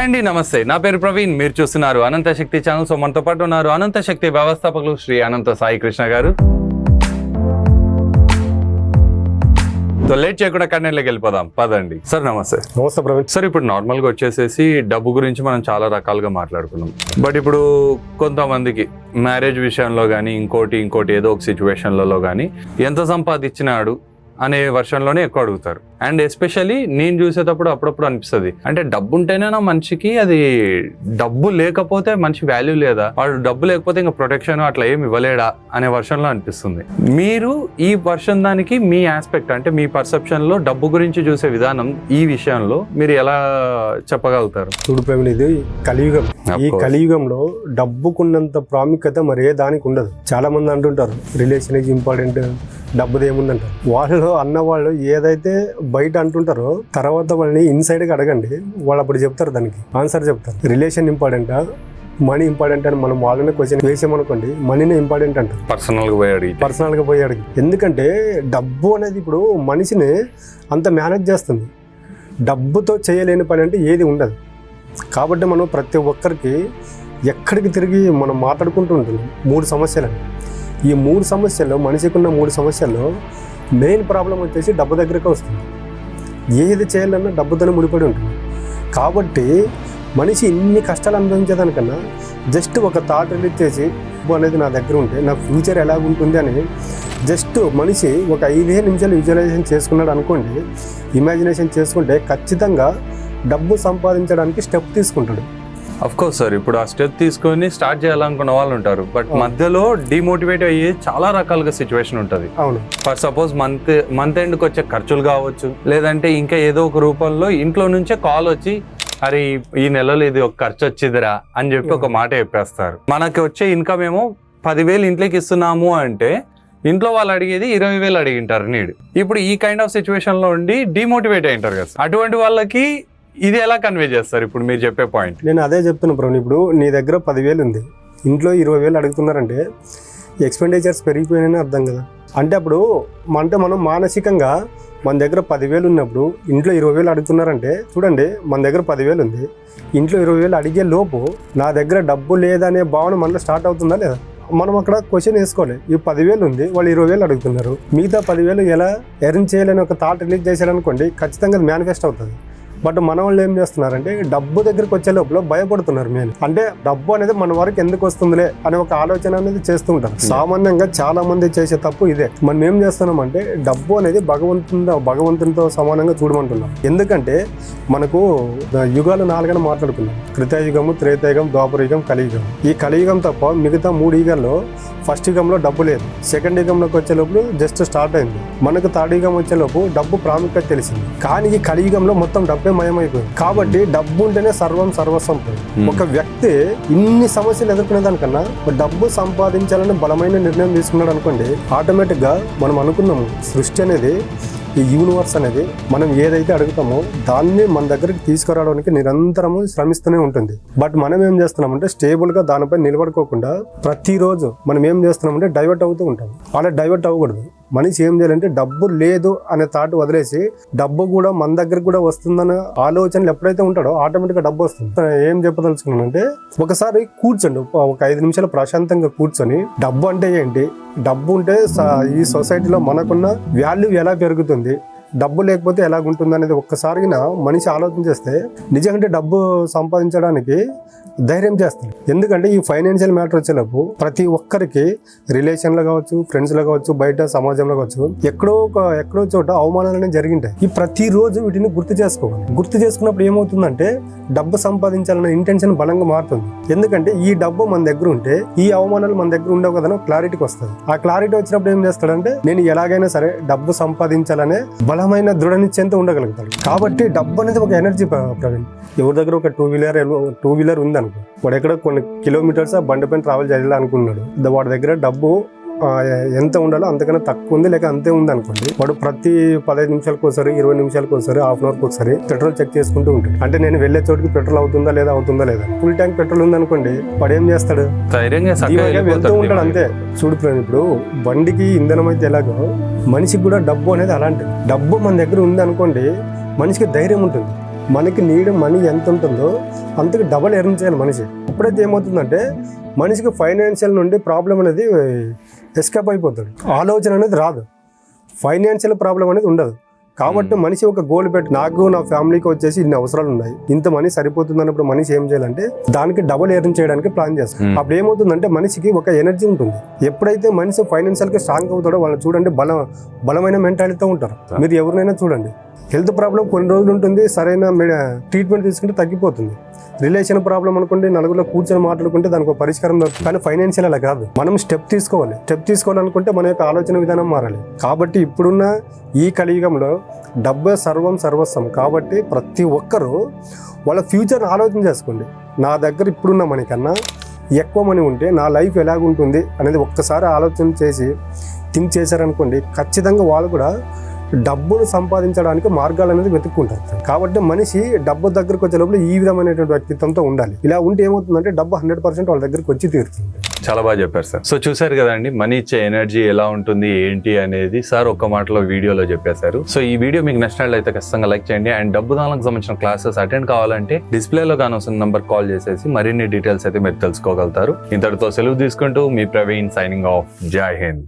Hi అండి, నమస్తే. నా పేరు ప్రవీణ్. మీరు చూస్తున్నారు అనంత శక్తి ఛానల్. సో మనతో పాటు ఉన్నారు అనంత శక్తి వ్యవస్థాపకులు శ్రీ అనంత సాయి కృష్ణ గారు. సో లేట్ చేయకుండా కంటెంట్లోకి వెళ్ళిపోదాం పదండి. సార్ నమస్తే. నమస్తే ప్రవీణ్. సార్, ఇప్పుడు నార్మల్గా వచ్చేసేసి డబ్బు గురించి మనం చాలా రకాలుగా మాట్లాడుకున్నాం. బట్ ఇప్పుడు కొంతమందికి మ్యారేజ్ విషయంలో కానీ ఇంకోటి ఏదో ఒక సిచ్యువేషన్లలో కానీ ఎంత సంపాదించినాడు అనే వర్షన్లోనే ఎక్కువ అడుగుతారు. అండ్ ఎస్పెషల్లీ నేను చూసేటప్పుడు అప్పుడప్పుడు అనిపిస్తుంది, అంటే డబ్బు ఉంటేనే మనిషికి అది, డబ్బు లేకపోతే మనిషి వాల్యూ లేదా, వాడు డబ్బు లేకపోతే ఇంకా ప్రొటెక్షన్ అట్లా ఏమి ఇవ్వలేడా అనే వర్షన్లో అనిపిస్తుంది. మీరు ఈ వర్షన్ దానికి మీ ఆస్పెక్ట్, అంటే మీ పర్సెప్షన్లో డబ్బు గురించి చూసే విధానం ఈ విషయంలో మీరు ఎలా చెప్పగలుగుతారు? చూడు ప్రవీణ్, ఇది కలియుగం. ఈ కలియుగంలో డబ్బుకున్నంత ప్రాముఖ్యత మరి ఏ దానికి ఉండదు. చాలా మంది అంటుంటారు రిలేషన్ ఈజ్ ఇంపార్టెంట్, డబ్బుది ఏముందంటారు. వాళ్ళు అన్నవాళ్ళు ఏదైతే బయట అంటుంటారో తర్వాత వాళ్ళని ఇన్సైడ్గా అడగండి, వాళ్ళు అప్పుడు చెప్తారు, దానికి ఆన్సర్ చెప్తారు. రిలేషన్ ఇంపార్టెంటా, మనీ ఇంపార్టెంట్ అని మనం వాళ్ళనే క్వశ్చన్ వేసామనుకోండి, మనీనే ఇంపార్టెంట్ అంటారు. పర్సనల్గా పోయి అడిగి. ఎందుకంటే డబ్బు అనేది ఇప్పుడు మనిషిని అంత మేనేజ్ చేస్తుంది. డబ్బుతో చేయలేని పని అంటే ఏది ఉండదు. కాబట్టి మనం ప్రతి ఒక్కరికి ఎక్కడికి తిరిగి మనం మాట్లాడుకుంటూ ఉంటున్నాం 3 సమస్యలని. ఈ 3 సమస్యల్లో, మనిషికి ఉన్న 3 సమస్యల్లో మెయిన్ ప్రాబ్లం వచ్చేసి డబ్బు దగ్గరకే వస్తుంది. ఏది చేయాలన్నా డబ్బుతోనే ముడిపడి ఉంటుంది. కాబట్టి మనిషి ఇన్ని కష్టాలు అనుభవించేదానికన్నా జస్ట్ ఒక థాట్ రిలీజ్ చేసి డబ్బు అనేది నా దగ్గర ఉంటే నా ఫ్యూచర్ ఎలా ఉంటుంది అని జస్ట్ మనిషి ఒక 5 నిమిషాలు విజువలైజేషన్ చేసుకున్నాడు అనుకోండి, ఇమాజినేషన్ చేసుకుంటే ఖచ్చితంగా డబ్బు సంపాదించడానికి స్టెప్ తీసుకుంటాడు. అఫ్ కోర్స్ సార్, ఇప్పుడు ఆ స్టెప్ తీసుకొని స్టార్ట్ చేయాలనుకున్న వాళ్ళు ఉంటారు. బట్ మధ్యలో డిమోటివేట్ అయ్యే చాలా రకాలుగా సిచ్యువేషన్ ఉంటుంది. అవును. ఫర్ సపోజ్ మంత్ ఎండ్కి వచ్చే ఖర్చులు కావచ్చు, లేదంటే ఇంకా ఏదో ఒక రూపంలో ఇంట్లో నుంచే కాల్ వచ్చి, అరే ఈ నెలలో ఇది ఒక ఖర్చు వచ్చిదిరా అని చెప్పి ఒక మాట చెప్పేస్తారు. మనకి వచ్చే ఇన్కమ్ ఏమో 10,000 ఇంట్లోకి ఇస్తున్నాము అంటే ఇంట్లో వాళ్ళు అడిగేది 20,000 అడిగింటారు నీడు. ఇప్పుడు ఈ కైండ్ ఆఫ్ సిచ్యువేషన్ లో ఉండి డిమోటివేట్ అయ్యింటారు కదా. అటువంటి వాళ్ళకి ఇది ఎలా కన్వే చేస్తారు ఇప్పుడు మీరు చెప్పే పాయింట్? నేను అదే చెప్తున్నా బ్రో. ఇప్పుడు నీ దగ్గర 10,000 ఉంది, ఇంట్లో 20,000 అడుగుతున్నారంటే ఎక్స్పెండిచర్స్ పెరిగిపోయినాయని అర్థం కదా. అంటే అప్పుడు మనం మానసికంగా మన దగ్గర 10,000 ఉన్నప్పుడు ఇంట్లో 20,000 అడుగుతున్నారంటే, చూడండి మన దగ్గర 10,000 ఉంది, ఇంట్లో 20,000 అడిగే లోపు నా దగ్గర డబ్బు లేదనే భావన మనలో స్టార్ట్ అవుతుందా లేదా? మనం అక్కడ క్వశ్చన్ వేసుకోవాలి. ఈ 10,000 ఉంది, వాళ్ళు 20,000 అడుగుతున్నారు, మిగతా 10,000 ఎలా ఎర్న్ చేయాలని ఒక థాట్ రిలీజ్ చేశారనుకోండి, ఖచ్చితంగా అది మేనిఫెస్ట్ అవుతుంది. బట్ మన వాళ్ళు ఏం చేస్తున్నారంటే డబ్బు దగ్గరికి వచ్చే లోపల భయపడుతున్నారు. మెయిన్ అంటే డబ్బు అనేది మన వరకు ఎందుకు వస్తుందిలే అనే ఒక ఆలోచన అనేది చేస్తూ ఉంటారు. సామాన్యంగా చాలా మంది చేసే తప్పు ఇదే. మనం ఏం చేస్తున్నామంటే డబ్బు అనేది భగవంతునితో సమానంగా చూడమంటున్నాం. ఎందుకంటే మనకు యుగాలు 4 మాట్లాడుకున్నాం. కృతయుగము, త్రేతాయుగం, ద్వాపరయుగం, కలియుగం. ఈ కలియుగం తప్ప మిగతా 3 యుగాల్లో ఫస్ట్ యుగంలో డబ్బు లేదు. సెకండ్ యుగంలోకి వచ్చే లోపల జస్ట్ స్టార్ట్ అయింది. మనకు థర్డ్ యుగం వచ్చేలోపు డబ్బు ప్రాముఖ్యత తెలిసింది. కానీ ఈ కలియుగంలో మొత్తం డబ్బే మయమైపోయింది. కాబట్టి డబ్బు ఉంటేనే సర్వస్వం. ఒక వ్యక్తి ఇన్ని సమస్యలు ఎదుర్కొనే దానికన్నా డబ్బు సంపాదించాలని బలమైన నిర్ణయం తీసుకున్నాడు అనుకోండి, ఆటోమేటిక్ గా మనం అనుకున్నాము సృష్టి అనేది, ఈ యూనివర్స్ అనేది మనం ఏదైతే అడుగుతామో దాన్ని మన దగ్గరికి తీసుకురావడానికి నిరంతరము శ్రమిస్తూనే ఉంటుంది. బట్ మనం ఏం చేస్తున్నామంటే స్టేబుల్ గా దానిపై నిలబడుకోకుండా ప్రతిరోజు మనం ఏం చేస్తున్నామంటే డైవర్ట్ అవుతూ ఉంటాం. అలా డైవర్ట్ అవ్వకూడదు. మనిషి ఏం చేయాలంటే డబ్బు లేదు అనే థాట్ వదిలేసి డబ్బు కూడా మన దగ్గరకు కూడా వస్తుందన్న ఆలోచనలు ఎప్పుడైతే ఉంటాడో ఆటోమేటిక్గా డబ్బు వస్తుంది. ఏం చెప్పదలుచుకున్నానంటే ఒకసారి కూర్చోండి, ఒక 5 నిమిషాలు ప్రశాంతంగా కూర్చొని డబ్బు అంటే ఏంటి, డబ్బు ఉంటే ఈ సొసైటీలో మనకున్న వాల్యూ ఎలా పెరుగుతుంది, డబ్బు లేకపోతే ఎలాగుంటుంది అనేది ఒక్కసారి మనిషి ఆలోచన చేస్తే నిజంగా డబ్బు సంపాదించడానికి ధైర్యం చేస్తుంది. ఎందుకంటే ఈ ఫైనాన్షియల్ మ్యాటర్ వచ్చేలోపు ప్రతి ఒక్కరికి రిలేషన్లో కావచ్చు, ఫ్రెండ్స్లో కావచ్చు, బయట సమాజంలో కావచ్చు, ఎక్కడో చోట అవమానాలనే జరిగింటాయి. ఈ ప్రతిరోజు వీటిని గుర్తు చేసుకోవాలి. గుర్తు చేసుకున్నప్పుడు ఏమవుతుందంటే డబ్బు సంపాదించాలన్న ఇంటెన్షన్ బలంగా మారుతుంది. ఎందుకంటే ఈ డబ్బు మన దగ్గర ఉంటే ఈ అవమానాలు మన దగ్గర ఉండవు కదా, క్లారిటీకి వస్తుంది. ఆ క్లారిటీ వచ్చినప్పుడు ఏం చేస్తాడంటే నేను ఎలాగైనా సరే డబ్బు సంపాదించాలనే బలమైన దృఢ నిశ్చయంతో ఉండగలుగుతాడు. కాబట్టి డబ్బు అనేది ఒక ఎనర్జీ ప్రవీణ్. ఎవరి దగ్గర ఒక టూ వీలర్ ఉంది అనుకో, వాడు ఎక్కడ కొన్ని కిలోమీటర్స్ ఆ బండి పైన ట్రావెల్ చేయాలనుకున్నాడు, వాడి దగ్గర డబ్బు ఎంత ఉండాలో అంతకన్నా తక్కువ ఉంది లేక అంతే ఉంది అనుకోండి, వాడు ప్రతి 15 నిమిషాలకు ఒకసారి, 20 నిమిషాలకు ఒకసారి, హాఫ్ అన్ అవర్కి ఒకసారి పెట్రోల్ చెక్ చేసుకుంటూ ఉంటాడు. అంటే నేను వెళ్ళే చోటుకి పెట్రోల్ అవుతుందా లేదా ఫుల్ ట్యాంక్ పెట్రోల్ ఉంది అనుకోండి, వాడు ఏం చేస్తాడు, వెళ్తూ ఉంటాడు అంతే. చూడు ఇప్పుడు బండికి ఇంధనం అయితే ఎలాగో మనిషికి కూడా డబ్బు అనేది అలాంటిది. డబ్బు మన దగ్గర ఉంది అనుకోండి, మనిషికి ధైర్యం ఉంటుంది. మనకి మనీ ఎంత ఉంటుందో అంతకు డబల్ ఎర్న్ చేయాలి మనిషి. ఎప్పుడైతే ఏమవుతుందంటే మనిషికి ఫైనాన్షియల్ నుండి ప్రాబ్లం అనేది ఎస్కేప్ అయిపోతాడు, ఆలోచన అనేది రాదు, ఫైనాన్షియల్ ప్రాబ్లం అనేది ఉండదు. కాబట్టి మనిషి ఒక గోల్ పెట్టి నాకు నా ఫ్యామిలీకి వచ్చేసి ఇన్ని అవసరాలు ఉన్నాయి, ఇంత మనీ సరిపోతుంది అన్నప్పుడు మనిషి ఏం చేయాలంటే దానికి డబుల్ ఎర్న్ చేయడానికి ప్లాన్ చేస్తాడు. అప్పుడు ఏమవుతుందంటే మనిషికి ఒక ఎనర్జీ ఉంటుంది. ఎప్పుడైతే మనిషి ఫైనాన్షియల్ గా స్ట్రాంగ్ అవుతాడో వాళ్ళని చూడండి బలమైన మెంటాలిటీతో ఉంటారు. మీరు ఎవరినైనా చూడండి, హెల్త్ ప్రాబ్లం కొన్ని రోజులు ఉంటుంది, సరైన ట్రీట్మెంట్ తీసుకుంటే తగ్గిపోతుంది. రిలేషన్ ప్రాబ్లం అనుకోండి, నలుగురిలో కూర్చొని మాట్లాడుకుంటే దానికి ఒక పరిష్కారం దొరుకుతుంది. కానీ ఫైనాన్షియల్ అలా కాదు, మనం స్టెప్ తీసుకోవాలనుకుంటే మన యొక్క ఆలోచన విధానం మారాలి. కాబట్టి ఇప్పుడున్న ఈ కలియుగంలో డబ్బే సర్వస్వం. కాబట్టి ప్రతి ఒక్కరూ వాళ్ళ ఫ్యూచర్ని ఆలోచన చేసుకోండి. నా దగ్గర ఇప్పుడున్న మనీ కన్నా ఎక్కువ మనీ ఉంటే నా లైఫ్ ఎలాగుంటుంది అనేది ఒక్కసారి ఆలోచన చేసి థింక్ చేశారనుకోండి, ఖచ్చితంగా వాళ్ళు కూడా డబ్బును సంపాదించడానికి మార్గాలు అనేది వెతుక్కుంటారు. కాబట్టి మనిషి డబ్బు దగ్గరకు వచ్చే లోపల ఈ విధమైనటువంటి వ్యక్తిత్వంతో ఉండాలి. ఇలా ఉంటే ఏమవుతుందంటే డబ్బు 100% వాళ్ళ దగ్గరకు వచ్చి తీరుతుంది. చాలా బాగా చెప్పారు సార్. సో చూసారు కదండి, మనీ ఇచ్చే ఎనర్జీ ఎలా ఉంటుంది ఏంటి అనేది సార్ ఒక్క మాటలో వీడియోలో చెప్పేశారు. సో ఈ వీడియో మీకు నచ్చినట్లయితే ఖచ్చితంగా లైక్ చేయండి. అండ్ డబ్బు దానికి సంబంధించిన క్లాసెస్ అటెండ్ కావాలంటే డిస్ప్లేలో కానొస్తున్న నంబర్ కాల్ చేసేసి మరిన్ని డీటెయిల్స్ అయితే మీరు తెలుసుకోగలుగుతారు. ఇంతటితో సెలవు తీసుకుంటూ మీ ప్రవీణ్ సైనింగ్ ఆఫ్. జై హింద్.